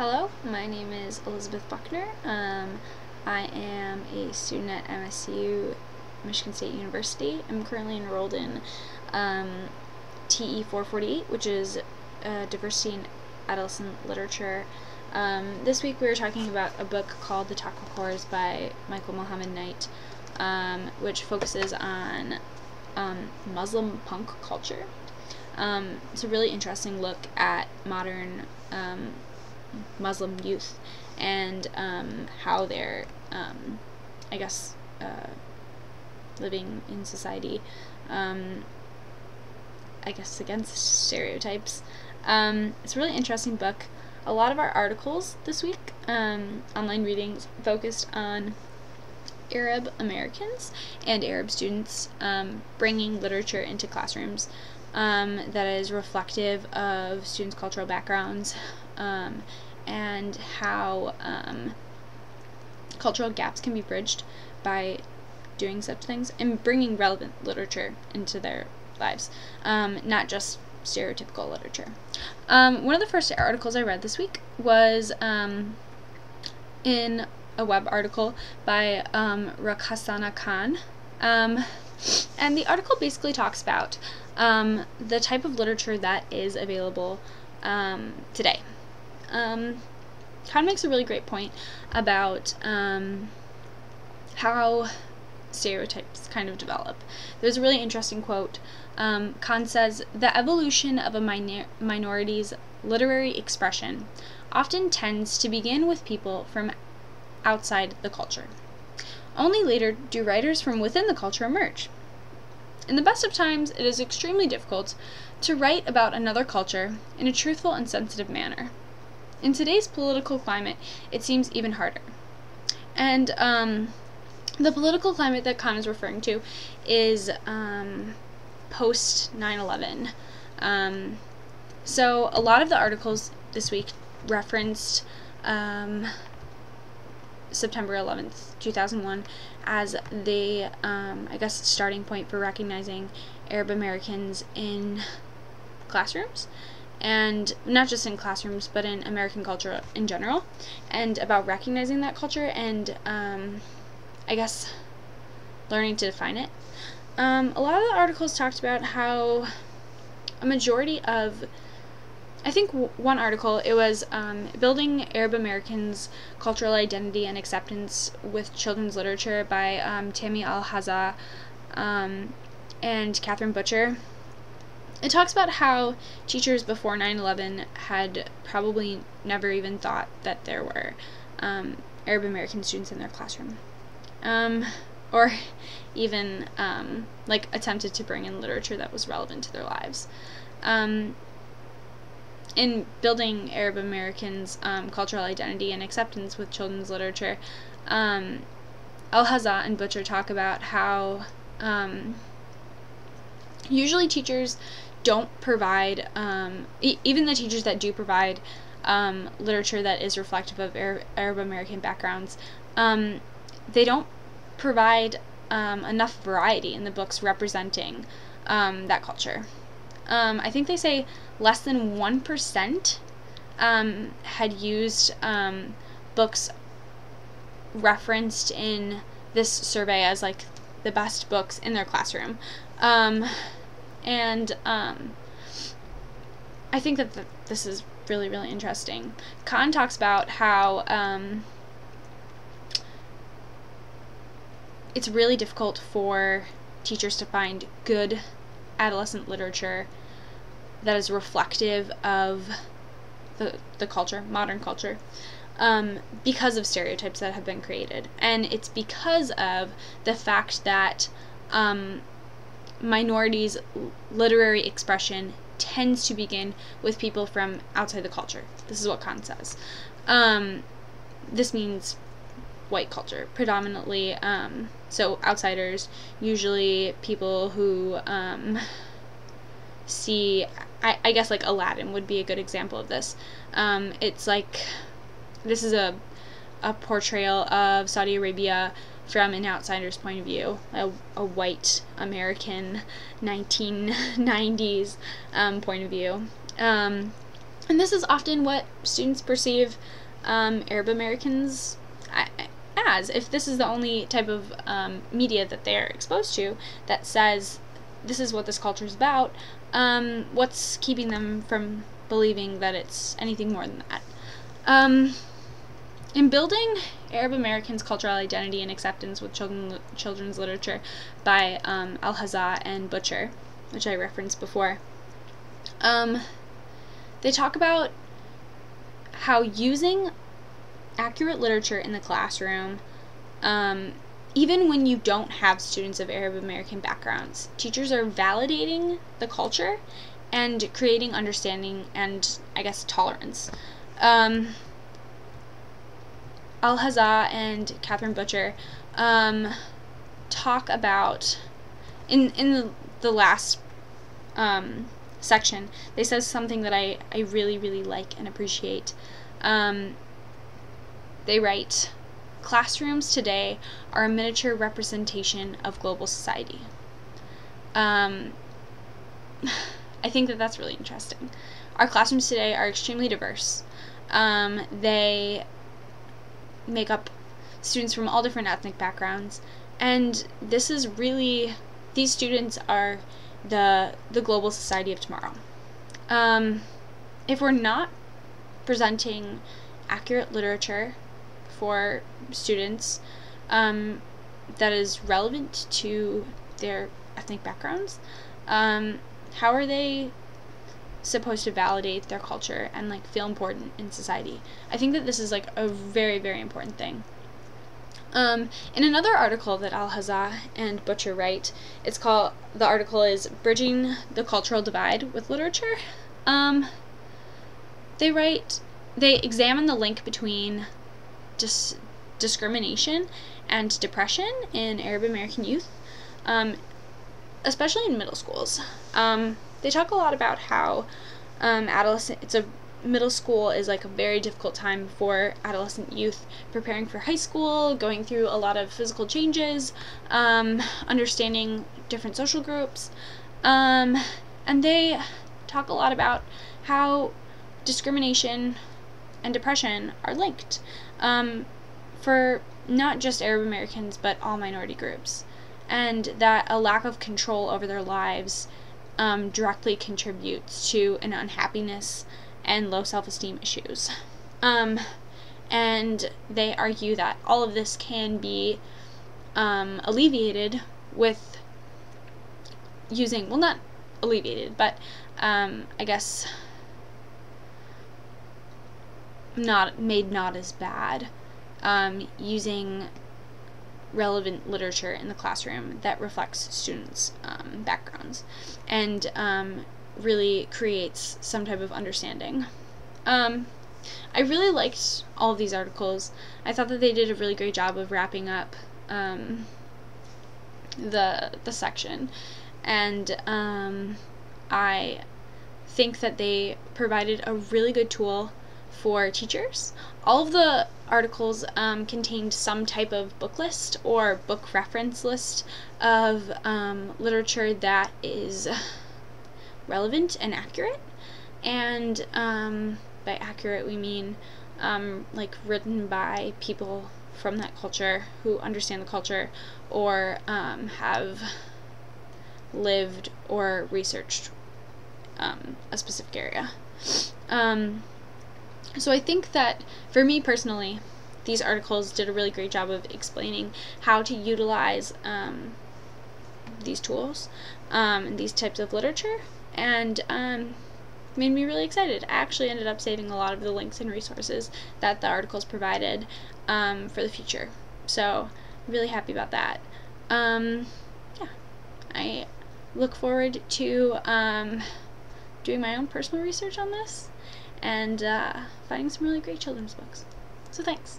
Hello, my name is Elizabeth Buckner. I am a student at MSU, Michigan State University. I'm currently enrolled in TE 448, which is Diversity in Adolescent Literature. This week we were talking about a book called The Taco Whores by Michael Muhammad Knight, which focuses on Muslim punk culture. It's a really interesting look at modern Muslim youth and how they're, living in society, against stereotypes. It's a really interesting book. A lot of our articles this week, online readings, focused on Arab Americans and Arab students bringing literature into classrooms that is reflective of students' cultural backgrounds and how cultural gaps can be bridged by doing such things and bringing relevant literature into their lives, not just stereotypical literature. One of the first articles I read this week was in a web article by Rukhsana Khan, and the article basically talks about the type of literature that is available today. Khan makes a really great point about how stereotypes kind of develop. There's a really interesting quote. Khan says, "The evolution of a minority's literary expression often tends to begin with people from outside the culture. Only later do writers from within the culture emerge. In the best of times, it is extremely difficult to write about another culture in a truthful and sensitive manner. In today's political climate, it seems even harder." And the political climate that Khan is referring to is post 9/11. So a lot of the articles this week referenced September 11th, 2001 as the, starting point for recognizing Arab Americans in classrooms, and not just in classrooms, but in American culture in general, and about recognizing that culture and, learning to define it. A lot of the articles talked about how a majority of, one article, it was Building Arab Americans' Cultural Identity and Acceptance with Children's Literature by Tammy Al-Haza and Catherine Butcher. It talks about how teachers before 9/11 had probably never even thought that there were Arab American students in their classroom. Or even attempted to bring in literature that was relevant to their lives. In Building Arab Americans' Cultural Identity and Acceptance with Children's Literature, Al-Haza and Butcher talk about how usually teachers don't provide, even the teachers that do provide literature that is reflective of Arab American backgrounds, they don't provide enough variety in the books representing that culture. I think they say less than 1% had used books referenced in this survey as the best books in their classroom. I think that this is really, really interesting. Khan talks about how it's really difficult for teachers to find good adolescent literature that is reflective of the culture, modern culture, because of stereotypes that have been created. And it's because of the fact that minorities' literary expression tends to begin with people from outside the culture. This is what Khan says. This means white culture, predominantly, so outsiders, usually people who see, Aladdin would be a good example of this. It's this is a portrayal of Saudi Arabia from an outsider's point of view, a white American 1990s point of view. And And this is often what students perceive Arab Americans as. If this is the only type of media that they're exposed to that says this is what this culture is about, what's keeping them from believing that it's anything more than that? In building Arab Americans' cultural identity and acceptance with children's literature by Alhaza and Butcher, which I referenced before, they talk about how using accurate literature in the classroom, even when you don't have students of Arab American backgrounds, teachers are validating the culture and creating understanding and, I guess, tolerance. Alhaza and Catherine Butcher talk about, in the last section, they says something that I really, really like and appreciate. They write, "Classrooms today are a miniature representation of global society." I think that that's really interesting. Our classrooms today are extremely diverse. They make up students from all different ethnic backgrounds, and this is really, these students are the global society of tomorrow. If we're not presenting accurate literature for students that is relevant to their ethnic backgrounds, how are they supposed to validate their culture and like feel important in society? I think that this is like a very, very important thing. In another article that Alhaza and Butcher write, the article is "Bridging the Cultural Divide with Literature." They examine the link between discrimination and depression in Arab American youth, especially in middle schools. They talk a lot about how middle school is like a very difficult time for adolescent youth, preparing for high school, going through a lot of physical changes, understanding different social groups, and they talk a lot about how discrimination and depression are linked, for not just Arab Americans but all minority groups, and that a lack of control over their lives directly contributes to an unhappiness and low self-esteem issues. And they argue that all of this can be alleviated with using, well, not alleviated, but I guess not as bad, using relevant literature in the classroom that reflects students' backgrounds and really creates some type of understanding. I really liked all of these articles. I thought that they did a really great job of wrapping up the section, and I think that they provided a really good tool for teachers. All of the articles contained some type of book list or book reference list of literature that is relevant and accurate, and by accurate we mean like written by people from that culture who understand the culture or have lived or researched a specific area. So I think that, for me personally, these articles did a really great job of explaining how to utilize these tools and these types of literature, and made me really excited. I actually ended up saving a lot of the links and resources that the articles provided for the future, so I'm really happy about that. Yeah, I look forward to doing my own personal research on this and finding some really great children's books. So thanks.